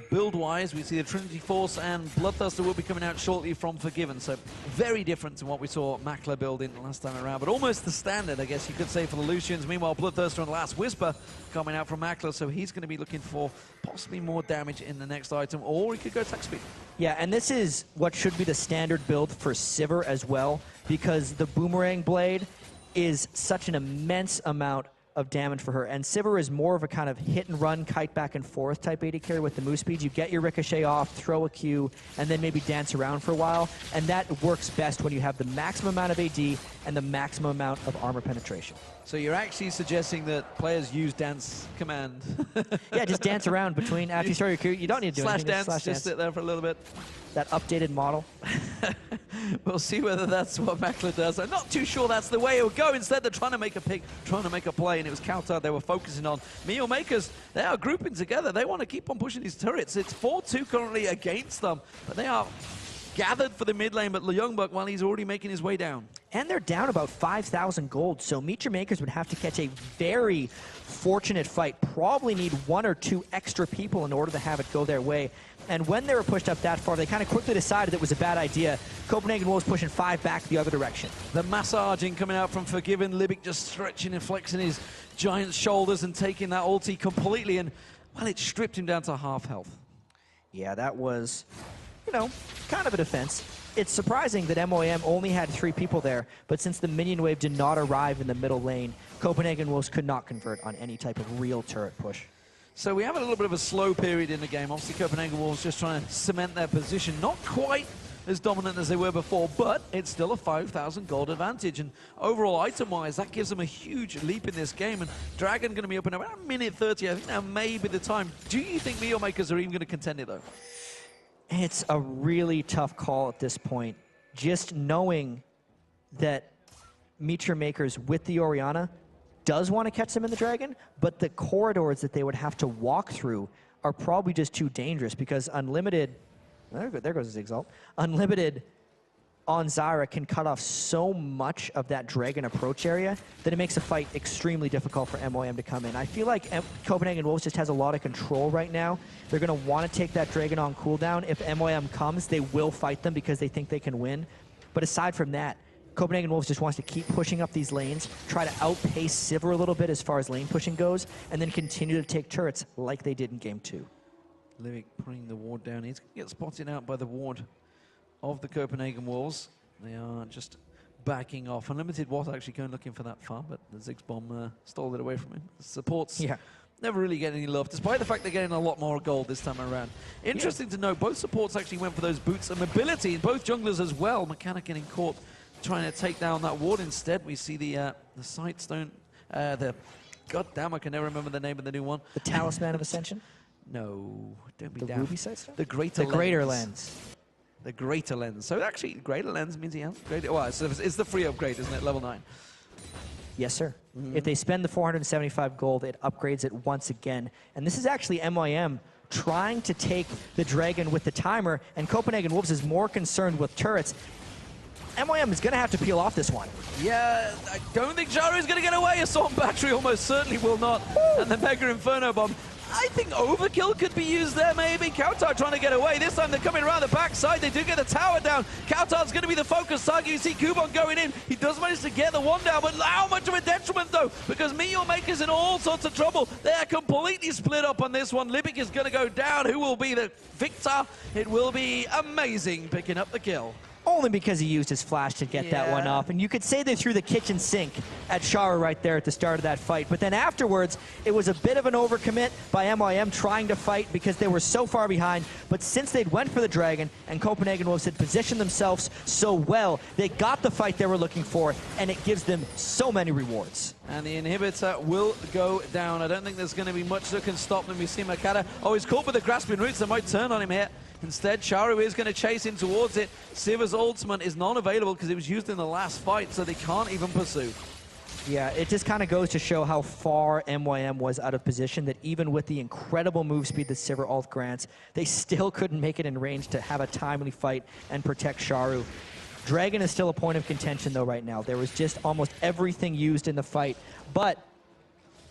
build-wise, we see the Trinity Force and Bloodthirster will be coming out shortly from Forgiven. So, very different to what we saw Mackler build in last time around, but almost the standard, I guess you could say, for the Lucians. Meanwhile, Bloodthirster and Last Whisper coming out from Mackler, so he's going to be looking for possibly more damage in the next item, or he could go attack speed. Yeah, and this is what should be the standard build for Sivir as well, because the Boomerang Blade is such an immense amount of damage for her. And Sivir is more of a kind of hit-and-run, kite back and forth type AD carry with the move speed. You get your ricochet off, throw a Q, and then maybe dance around for a while. And that works best when you have the maximum amount of AD and the maximum amount of armor penetration. So you're actually suggesting that players use dance command. Yeah, just dance around between, after you start your Q, you don't need to do anything. Dance, just sit there for a little bit. That updated model. We'll see whether that's what Mackler does. I'm not too sure that's the way it would go. Instead, they're trying to make a pick, trying to make a play, and it was Kautar they were focusing on. MeetYourMakers, they are grouping together. They want to keep on pushing these turrets. It's 4-2 currently against them, but they are gathered for the mid lane, but Youngbuck, while he's already making his way down. And they're down about 5,000 gold, so MeetYourMakers would have to catch a very fortunate fight, probably need 1 or 2 extra people in order to have it go their way. And when they were pushed up that far, they kind of quickly decided it was a bad idea. Copenhagen Wolves pushing 5 back the other direction. The massaging coming out from Forgiven. Libic just stretching and flexing his giant shoulders and taking that ulti completely, and, well, it stripped him down to half health. Yeah, that was, you know, kind of a defense. It's surprising that MOM only had 3 people there, but since the minion wave did not arrive in the middle lane, Copenhagen Wolves could not convert on any type of real turret push. So we have a little bit of a slow period in the game. Obviously, Copenhagen Wolves just trying to cement their position. Not quite as dominant as they were before, but it's still a 5,000 gold advantage. And overall, item-wise, that gives them a huge leap in this game. And Dragon going to be up in around minute 30. I think now may be the time. Do you think MeetYourMakers are even going to contend it, though? It's a really tough call at this point. Just knowing that MeetYourMakers with the Orianna does want to catch them in the Dragon, but the corridors that they would have to walk through are probably just too dangerous because Unlimited, there goes his Exalt, Unlimited on Zyra can cut off so much of that Dragon approach area that it makes a fight extremely difficult for MOM to come in. I feel like Copenhagen Wolves just has a lot of control right now. They're going to want to take that Dragon on cooldown. If MOM comes, they will fight them because they think they can win. But aside from that, Copenhagen Wolves just wants to keep pushing up these lanes, try to outpace Sivir a little bit as far as lane pushing goes, and then continue to take turrets like they did in Game 2. Livic putting the ward down. He's going to get spotted out by the ward of the Copenhagen Wolves. They are just backing off. Unlimited was actually going looking for that farm, but the Ziggs bomb stole it away from him. The supports never really get any love, despite the fact they're getting a lot more gold this time around. Interesting to note, both supports actually went for those boots and mobility, and both junglers as well. Mechanic getting caught trying to take down that ward. Instead, we see the Sightstone, God damn, I can never remember the name of the new one. The Talisman of Ascension? No, don't be the daft. Ruby Sightstone? The Greater Lens. Greater Lens. The Greater Lens. So actually, Greater Lens means he has greater. Well, it's the free upgrade, isn't it? Level 9. Yes, sir. If they spend the 475 gold, it upgrades it once again. And this is actually MIM trying to take the Dragon with the timer, and Copenhagen Wolves is more concerned with turrets. MOM is going to have to peel off this one. Yeah, I don't think Jaro is going to get away. Assault Battery almost certainly will not. Woo! And the Mega Inferno Bomb. I think Overkill could be used there, maybe. Kautar trying to get away. This time they're coming around the backside. They do get the tower down. Kautar's going to be the focus target. You see Kubon going in. He does manage to get the one down, but how much of a detriment, though? Because MeetYourMakers in all sorts of trouble. They are completely split up on this one. Libic is going to go down. Who will be the victor? It will be Amazing picking up the kill. Only because he used his flash to get that one off. And you could say they threw the kitchen sink at Shara right there at the start of that fight. But then afterwards, it was a bit of an overcommit by MIM trying to fight because they were so far behind. But since they'd went for the Dragon and Copenhagen Wolves had positioned themselves so well, they got the fight they were looking for, and it gives them so many rewards. And the inhibitor will go down. I don't think there's going to be much that can stop them. We see Makata. Oh, he's caught with the grasping roots. They might turn on him here. Instead, Charu is going to chase in towards it. Siva's ultimate is non-available because it was used in the last fight, so they can't even pursue. Yeah, it just kind of goes to show how far MYM was out of position, that even with the incredible move speed that Sivir ult grants, they still couldn't make it in range to have a timely fight and protect Charu. Dragon is still a point of contention, though, right now. There was just almost everything used in the fight, but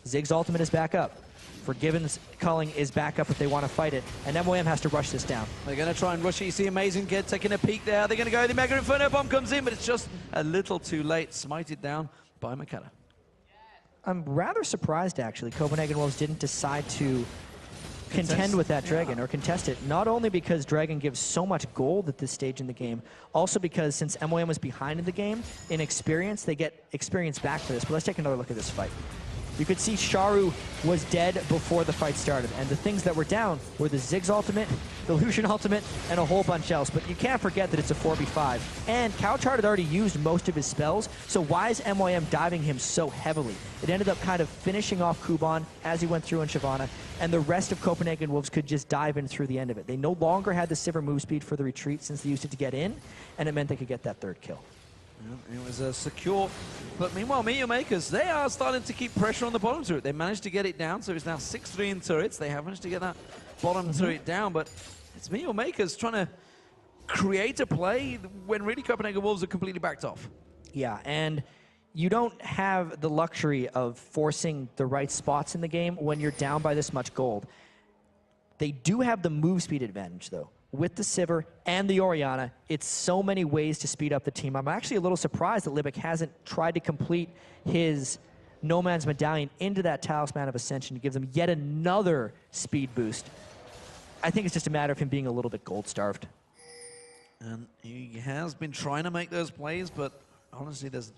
Zig's ultimate is back up. Forgiven's culling is back up if they want to fight it, and MYM has to rush this down. They're going to try and rush it. You see Amazing Kid taking a peek there. They're going to go. The Mega Inferno Bomb comes in, but it's just a little too late. Smited down by Makata. I'm rather surprised, actually, Copenhagen Wolves didn't decide to contend with that Dragon or contest it. Not only because Dragon gives so much gold at this stage in the game, also because since MYM was behind in the game, in experience, they get experience back for this. But let's take another look at this fight. You could see Charu was dead before the fight started, and the things that were down were the Ziggs ultimate, the Lucian ultimate, and a whole bunch else. But you can't forget that it's a 4v5. And Couchard had already used most of his spells, so why is MYM diving him so heavily? It ended up kind of finishing off Kuban as he went through in Shyvana, and the rest of Copenhagen Wolves could just dive in through the end of it. They no longer had the Sivir move speed for the retreat since they used it to get in, and it meant they could get that third kill. It was a secure, but meanwhile, MeetYourMakers, they are starting to keep pressure on the bottom turret. They managed to get it down, so it's now 6-3 in turrets. They have managed to get that bottom turret down, but it's MeetYourMakers trying to create a play when really Copenhagen Wolves are completely backed off. Yeah, and you don't have the luxury of forcing the right spots in the game when you're down by this much gold. They do have the move speed advantage, though. With the Sivir and the Orianna, it's so many ways to speed up the team. I'm actually a little surprised that Libic hasn't tried to complete his No Man's Medallion into that Talisman of Ascension to give them yet another speed boost. I think it's just a matter of him being a little bit gold-starved. And he has been trying to make those plays, but honestly, there's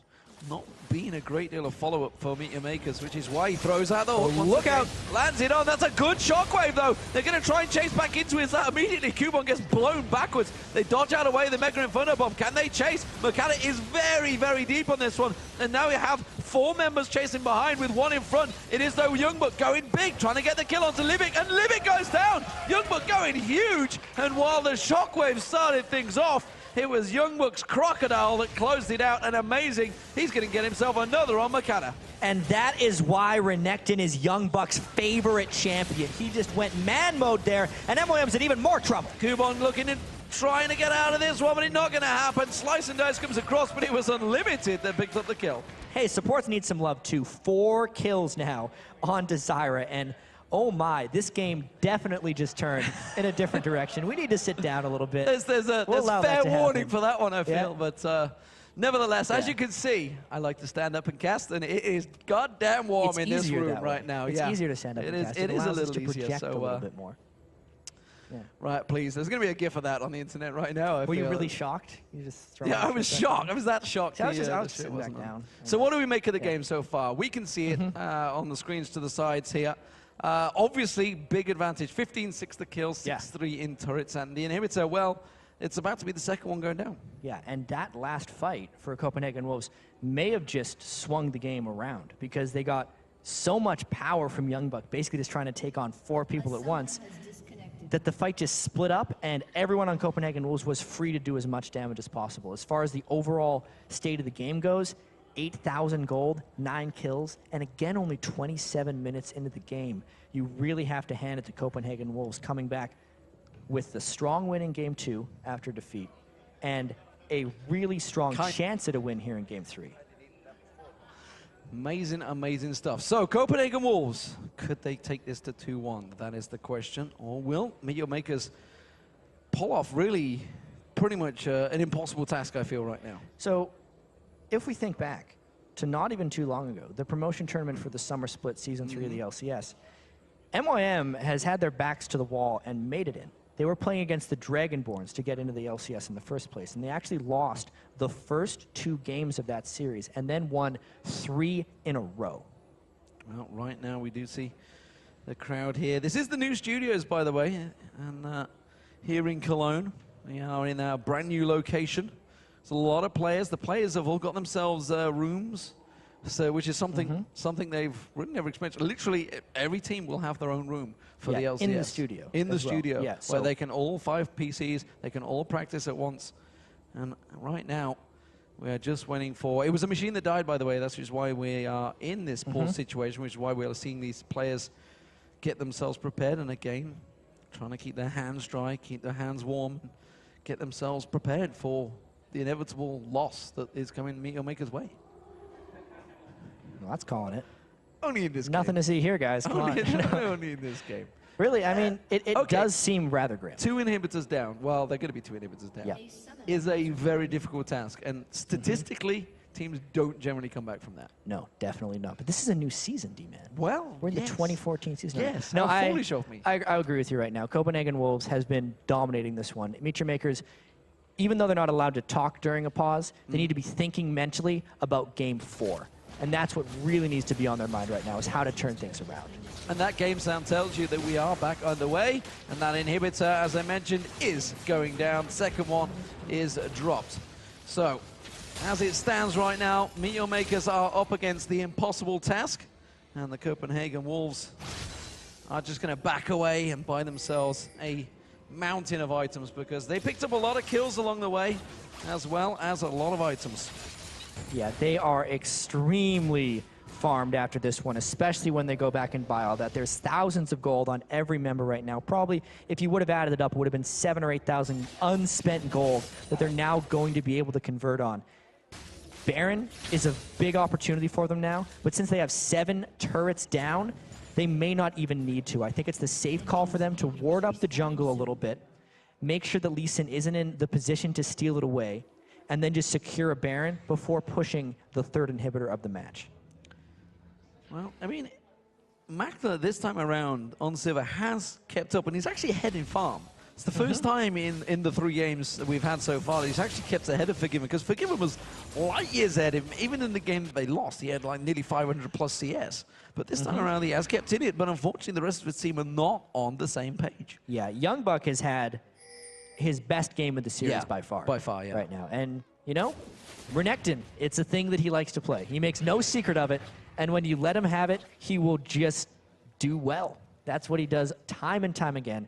not been a great deal of follow-up for MeetYourMakers, which is why he throws out the ult. Look out! Lands it on. That's a good shockwave, though. They're going to try and chase back into it. That immediately Kuban gets blown backwards. They dodge out away the Mega Inferno Bomb. Can they chase? Makata is very, very deep on this one. And now we have 4 members chasing behind with 1 in front. It is, though, Youngbuk going big, trying to get the kill onto Libic, and Libic goes down. Youngbuk going huge. And while the shockwave started things off, it was Youngbuk's Crocodile that closed it out, and Amazing, he's going to get himself another on Makata. And that is why Renekton is Youngbuck's favorite champion. He just went man mode there, and MYM's in even more trouble. Kuban looking and trying to get out of this one, but it's not going to happen. Slice and Dice comes across, but it was Unlimited that picked up the kill. Hey, supports need some love, too. 4 kills now on Desira, and oh my, this game definitely just turned in a different direction. We need to sit down a little bit. There's fair warning for that one, I feel. But nevertheless, as you can see, I like to stand up and cast, and it is goddamn warm in this room right now. It's easier to stand up and cast. It is a little to easier. project So, a little bit more. Yeah. Right, please. There's going to be a GIF of that on the internet right now. Were you really shocked? You just I was shocked. I was that shocked. I was just sitting back down. So what do we make of the game so far? We can see it on the screens to the sides here. Obviously, big advantage. 15-6 the kill, 6-3 in turrets, and the inhibitor, well, it's about to be the second one going down. Yeah, and that last fight for Copenhagen Wolves may have just swung the game around because they got so much power from Youngbuck, basically just trying to take on 4 people at once, that the fight just split up and everyone on Copenhagen Wolves was free to do as much damage as possible. As far as the overall state of the game goes, 8,000 gold, 9 kills, and again, only 27 minutes into the game. You really have to hand it to Copenhagen Wolves coming back with the strong win in Game 2 after defeat and a really strong chance at a win here in Game 3. Amazing, amazing stuff. So, Copenhagen Wolves, could they take this to 2-1? That is the question. Or will MeetYourMakers pull off really pretty much an impossible task, I feel, right now? So, if we think back to not even too long ago, the promotion tournament for the summer split Season 3 of the LCS, MYM has had their backs to the wall and made it in. They were playing against the Dragonborns to get into the LCS in the first place, and they actually lost the first 2 games of that series and then won 3 in a row. Well, right now we do see the crowd here. This is the new studios, by the way, and here in Cologne. We are in our brand new location. There's a lot of players. The players have all got themselves rooms So, which is something they've really never experienced. Literally, every team will have their own room for the LCS. In the studio. In the as well. studio, Yeah, where they can all 5 PCs, they can all practice at once. And right now, we are just waiting for... It was a machine that died, by the way. That's just why we are in this poor situation, which is why we are seeing these players get themselves prepared. And again, trying to keep their hands dry, keep their hands warm, get themselves prepared for the inevitable loss that is coming MeetYourMakers' way. Well, that's calling it. Only in this game. Nothing to see here, guys. Come on. Only in this game. Really, I mean, it does seem rather grim. 2 inhibitors down. Well, they're going to be 2 inhibitors down. Yeah. Is a very difficult task. And statistically, teams don't generally come back from that. No, definitely not. But this is a new season, D-Man. Well, we're in the 2014 season. Yes. No, How foolish of me. I agree with you right now. Copenhagen Wolves has been dominating this one. MeetYourMakers, even though they're not allowed to talk during a pause, they need to be thinking mentally about Game 4. And that's what really needs to be on their mind right now, is how to turn things around. And that game sound tells you that we are back underway. And that inhibitor, as I mentioned, is going down. Second one is dropped. So, as it stands right now, MeetYourMakers are up against the impossible task. And the Copenhagen Wolves are just going to back away and buy themselves a mountain of items, because they picked up a lot of kills along the way, as well as a lot of items. Yeah, they are extremely farmed after this one, especially when they go back and buy all that. There's thousands of gold on every member right now. Probably, if you would have added it up, it would have been 7,000 or 8,000 unspent gold that they're now going to be able to convert on. Baron is a big opportunity for them now, but since they have 7 turrets down, they may not even need to. I think it's the safe call for them to ward up the jungle a little bit, make sure that Lee Sin isn't in the position to steal it away, and then just secure a Baron before pushing the 3rd inhibitor of the match. Well, I mean, Makler this time around on Silver has kept up, and he's actually ahead in farm. It's the first time in the 3 games that we've had so far that he's actually kept ahead of Forgiven, because Forgiven was light years ahead of him. Even in the game that they lost, he had like nearly 500 plus CS. But this time around, he has kept in it, but unfortunately the rest of his team are not on the same page. Yeah, Young Buck has had his best game of the series by far. By far, yeah. Right now. And, you know, Renekton, it's a thing that he likes to play. He makes no secret of it, and when you let him have it, he will just do well. That's what he does time and time again.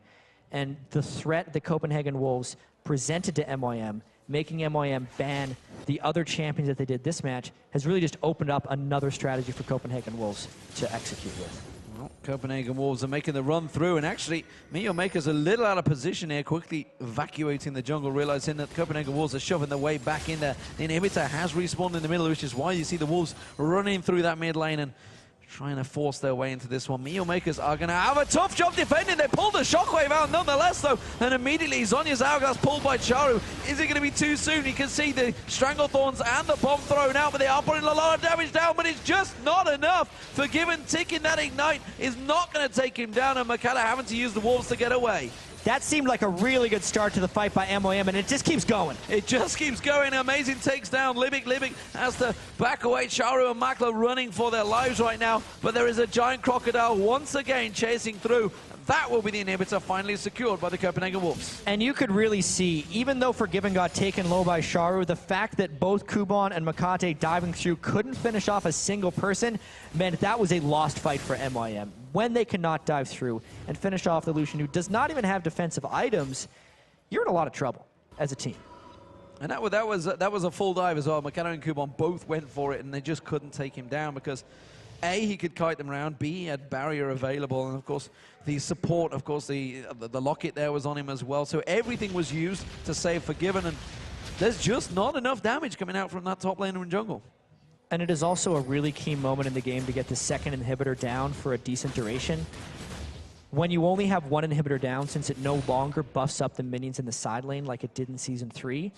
And the threat the Copenhagen Wolves presented to MYM, making MYM ban the other champions that they did this match, has really just opened up another strategy for Copenhagen Wolves to execute with. Well, Copenhagen Wolves are making the run through, and actually, MeetYourMakers a little out of position here, quickly evacuating the jungle, realizing that Copenhagen Wolves are shoving their way back in there. The inhibitor has respawned in the middle, which is why you see the Wolves running through that mid lane and trying to force their way into this one. MeetYourMakers are going to have a tough job defending. They pulled the shockwave out nonetheless, though. And immediately, Zonya's hourglass pulled by Charu. Is it going to be too soon? You can see the Stranglethorns and the bomb thrown out, but they are putting a lot of damage down, but it's just not enough. Forgiven ticking that ignite is not going to take him down, and Makala having to use the Wolves to get away. That seemed like a really good start to the fight by MYM, and it just keeps going. It just keeps going. Amazing takes down Libic. Libic has to back away. Charu and Makla running for their lives right now, but there is a giant crocodile once again chasing through. That will be the inhibitor finally secured by the Copenhagen Wolves. And you could really see, even though Forgiven got taken low by Charu, the fact that both Kuban and Makate diving through couldn't finish off a single person meant that was a lost fight for MYM. When they cannot dive through and finish off the Lucian, who does not even have defensive items, you're in a lot of trouble as a team. And that was a full dive as well. Makata and Kuban both went for it, and they just couldn't take him down because A, he could kite them around, B, he had barrier available, and of course the support, of course the locket there was on him as well. So everything was used to save Forgiven, and there's just not enough damage coming out from that top laner in jungle. And it is also a really key moment in the game to get the 2nd inhibitor down for a decent duration. When you only have 1 inhibitor down, since it no longer buffs up the minions in the side lane like it did in Season 3,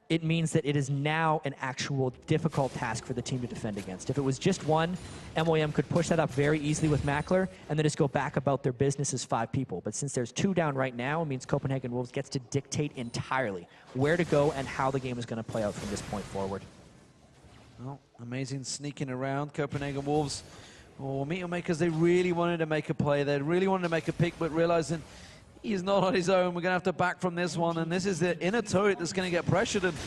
it means that it is now an actual difficult task for the team to defend against. If it was just 1, MYM could push that up very easily with Makler and then just go back about their business as 5 people. But since there's 2 down right now, it means Copenhagen Wolves gets to dictate entirely where to go and how the game is going to play out from this point forward. Well, amazing sneaking around. Copenhagen Wolves, or MeetYourMakers, they really wanted to make a play. They really wanted to make a pick, but realizing he's not on his own. We're going to have to back from this one, and this is the inner turret that's going to get pressured. And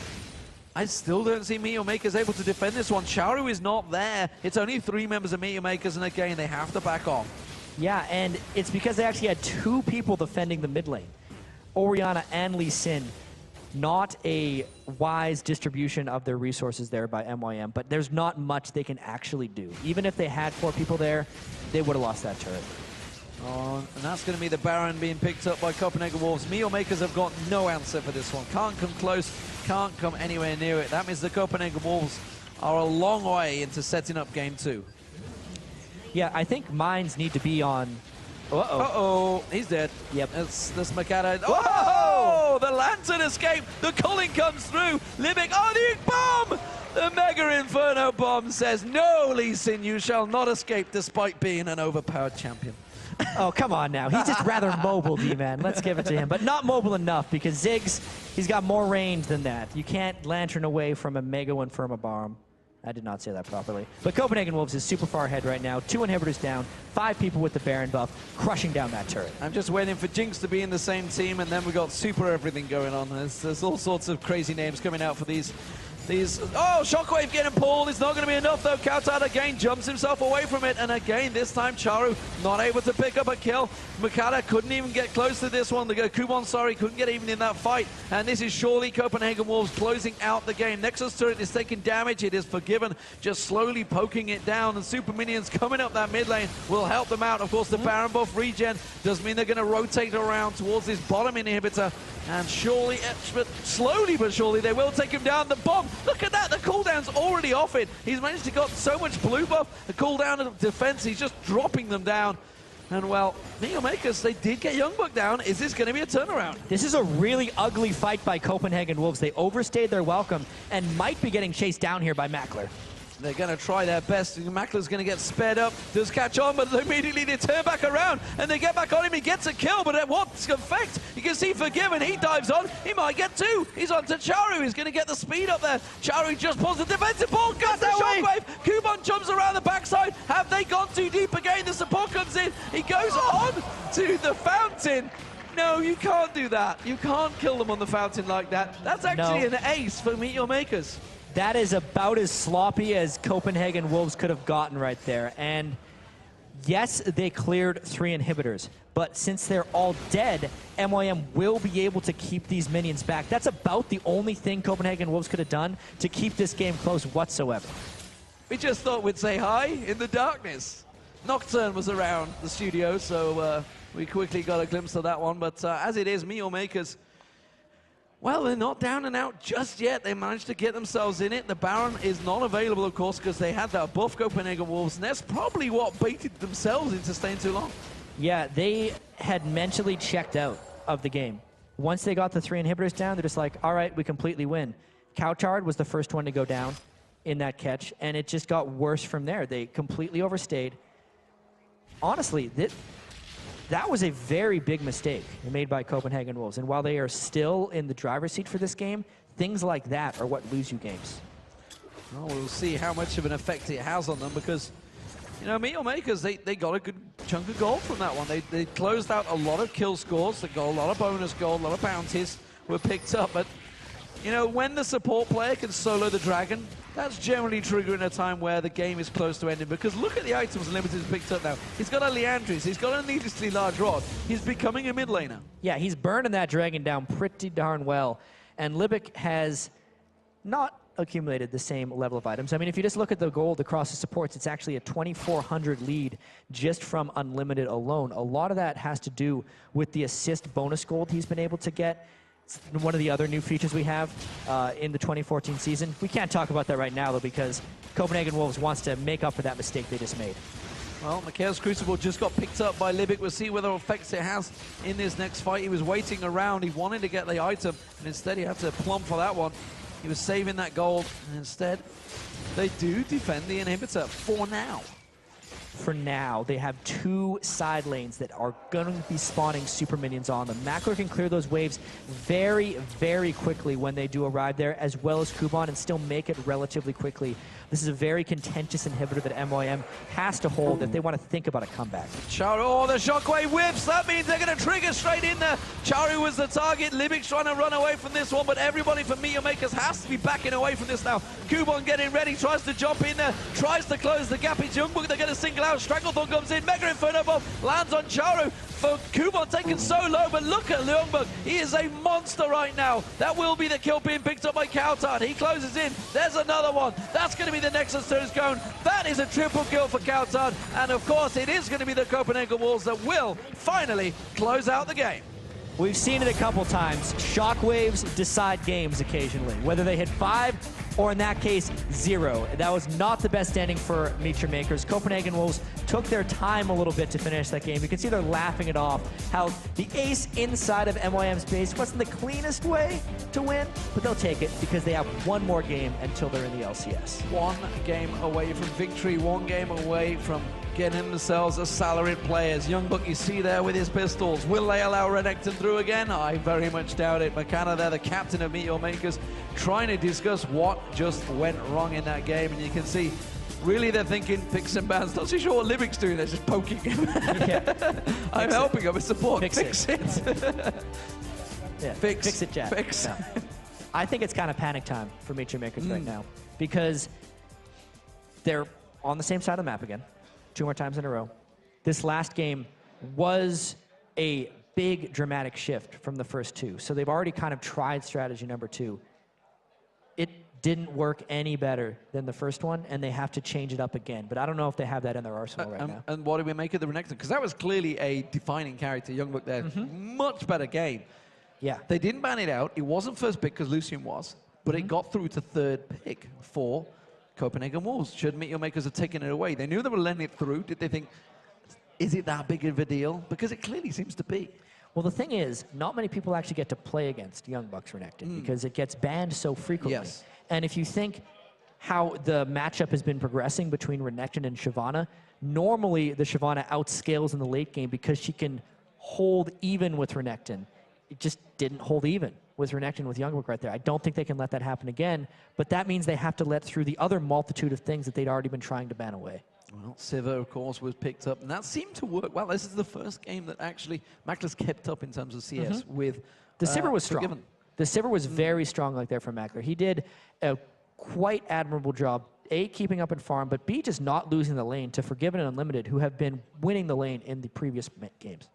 I still don't see MeetYourMakers able to defend this one. Charu is not there. It's only 3 members of MeetYourMakers, and again, they have to back off. Yeah, and it's because they actually had 2 people defending the mid lane. Orianna and Lee Sin. Not a wise distribution of their resources there by MYM, but there's not much they can actually do. Even if they had 4 people there, they would have lost that turret. Oh, and that's going to be the Baron being picked up by Copenhagen Wolves. MeetYourMakers have got no answer for this one. Can't come close, can't come anywhere near it. That means the Copenhagen Wolves are a long way into setting up game 2. Yeah, I think mines need to be on... Uh-oh. Uh-oh, he's dead. Yep. That's Makata. Oh, the Lantern escape. The culling comes through. Libic, oh, the bomb! The Mega Inferno bomb says, no, Lee Sin, you shall not escape despite being an overpowered champion. Oh, come on now. He's just rather mobile, D-Man. Let's give it to him. But not mobile enough, because Ziggs, he's got more range than that. You can't Lantern away from a Mega Inferno bomb. I did not say that properly. But Copenhagen Wolves is super far ahead right now. 2 inhibitors down, 5 people with the Baron buff, crushing down that turret. I'm just waiting for Jinx to be in the same team, and then we got super everything going on. There's all sorts of crazy names coming out for these. Oh, Shockwave getting pulled. It's not going to be enough, though. Kautat again jumps himself away from it. And again, this time, Charu not able to pick up a kill. Makata couldn't even get close to this one. The Kubon, sorry, couldn't get even in that fight. And this is surely Copenhagen Wolves closing out the game. Nexus turret is taking damage. It is Forgiven, just slowly poking it down. And Super Minions coming up that mid lane will help them out. Of course, the Baron buff regen does mean they're going to rotate around towards this bottom inhibitor. And surely, but slowly but surely, they will take him down. The bomb, look at that, the cooldown's already off it. He's managed to get so much blue buff, the cooldown of defense, he's just dropping them down. And well, MeetYourMakers, they did get Youngbuck down. Is this going to be a turnaround? This is a really ugly fight by Copenhagen Wolves. They overstayed their welcome and might be getting chased down here by Mackler. They're going to try their best. Mackler's going to get sped up, does catch on, but immediately they turn back around and they get back on him. He gets a kill, but at what effect? You can see Forgiven, he dives on. He might get 2. He's on to Charu. He's going to get the speed up there. Charu just pulls the defensive ball, got the shockwave. Kubon jumps around the backside. Have they gone too deep again? The support comes in. He goes on to the fountain. No, you can't do that. You can't kill them on the fountain like that. That's actually an ace for MeetYourMakers. That is about as sloppy as Copenhagen Wolves could have gotten right there. And yes, they cleared 3 inhibitors, but since they're all dead, MYM will be able to keep these minions back. That's about the only thing Copenhagen Wolves could have done to keep this game close whatsoever. We just thought we'd say hi in the darkness. Nocturne was around the studio, so we quickly got a glimpse of that one. But as it is, MeetYourMakers, well, they're not down and out just yet. They managed to get themselves in it. The Baron is not available, of course, because they had that buff Copenhagen Wolves, and that's probably what baited themselves into staying too long. Yeah, they had mentally checked out of the game. Once they got the 3 inhibitors down, they're just like, all right, we completely win. Cowtard was the first one to go down in that catch, and it just got worse from there. They completely overstayed. Honestly, that was a very big mistake made by Copenhagen Wolves. And while they are still in the driver's seat for this game, things like that are what lose you games. Well, we'll see how much of an effect it has on them because, you know, MeetYourMakers, they got a good chunk of gold from that one. They closed out a lot of kill scores. They got a lot of bonus gold, a lot of bounties were picked up. But, you know, when the support player can solo the dragon, that's generally triggering a time where the game is close to ending, because look at the items Limited's picked up now. He's got a Leandris, he's got a needlessly large rod. He's becoming a mid laner. Yeah, he's burning that dragon down pretty darn well. And Libic has not accumulated the same level of items. I mean, if you just look at the gold across the supports, it's actually a 2,400 lead just from Unlimited alone. A lot of that has to do with the assist bonus gold he's been able to get. It's one of the other new features we have in the 2014 season. We can't talk about that right now, though, because Copenhagen Wolves wants to make up for that mistake they just made. Well, Chaos Crucible just got picked up by Libic. We'll see whether effects it has in this next fight. He was waiting around. He wanted to get the item, and instead he had to plump for that one. He was saving that gold, and instead they do defend the inhibitor for now. for now, they have 2 side lanes that are going to be spawning super minions on them. Mackler can clear those waves very, very quickly when they do arrive there, as well as Kuban, and still make it relatively quickly. This is a very contentious inhibitor that MYM has to hold if they want to think about a comeback. Charu, oh, the shockwave whiffs. That means they're going to trigger straight in there. Charu was the target. Libic's trying to run away from this one, but everybody from MeetYourMakers has to be backing away from this now. Kuban getting ready, tries to jump in there, tries to close the gap. It's Youngbook. They're going to single out. Stranglethorn comes in. Mega Inferno Bomb lands on Charu. But Kuban taken so low, but look at Youngbook. He is a monster right now. That will be the kill being picked up by Kautan. He closes in. There's another one. That's going to be the Nexus to his cone. That is a triple kill for Kautan. And of course, it is going to be the Copenhagen Wolves that will finally close out the game. We've seen it a couple times. Shockwaves decide games occasionally, whether they hit 5 or in that case, 0. That was not the best ending for MeetYourMakers. Copenhagen Wolves took their time a little bit to finish that game. You can see they're laughing it off, how the ace inside of MYM's base wasn't the cleanest way to win, but they'll take it because they have 1 more game until they're in the LCS. 1 game away from victory, 1 game away from getting themselves as salaried players. Youngbook, you see there with his pistols. Will they allow Renekton through again? I very much doubt it. Makana there, the captain of MeetYourMakers, trying to discuss what just went wrong in that game. And you can see, really they're thinking picks and bans. Not so sure what Libic's doing, they're just poking him. I'm helping him with support. Fix it. Yeah. Fix it, Jack. Fix. No. I think it's kind of panic time for MeetYourMakers right now, because they're on the same side of the map again, 2 more times in a row. This last game was a big dramatic shift from the first 2. So they've already kind of tried strategy number 2. It didn't work any better than the first one, and they have to change it up again. But I don't know if they have that in their arsenal right now. And what do we make of the Renekton? Because that was clearly a defining character. Youngbook there, much better game. Yeah. They didn't ban it out. It wasn't first pick because Lucian was, but it got through to 3rd pick for Copenhagen Wolves. Should MeetYourMakers have taken it away? They knew they were letting it through. Did they think, is it that big of a deal? Because it clearly seems to be. Well, the thing is, not many people actually get to play against Young Bucks Renekton because it gets banned so frequently. Yes. And if you think how the matchup has been progressing between Renekton and Shyvana, normally the Shyvana outscales in the late game because she can hold even with Renekton. It just didn't hold even with Renekton with Youngbook right there. I don't think they can let that happen again, but that means they have to let through the other multitude of things that they'd already been trying to ban away. Well, Siva, of course, was picked up, and that seemed to work well. This is the first game that actually Mackler's kept up in terms of CS with The Sivir was strong. Forgiven. The Sivir was very strong like there from Mackler. He did a quite admirable job, A, keeping up in farm, but B, just not losing the lane to Forgiven and Unlimited, who have been winning the lane in the previous games.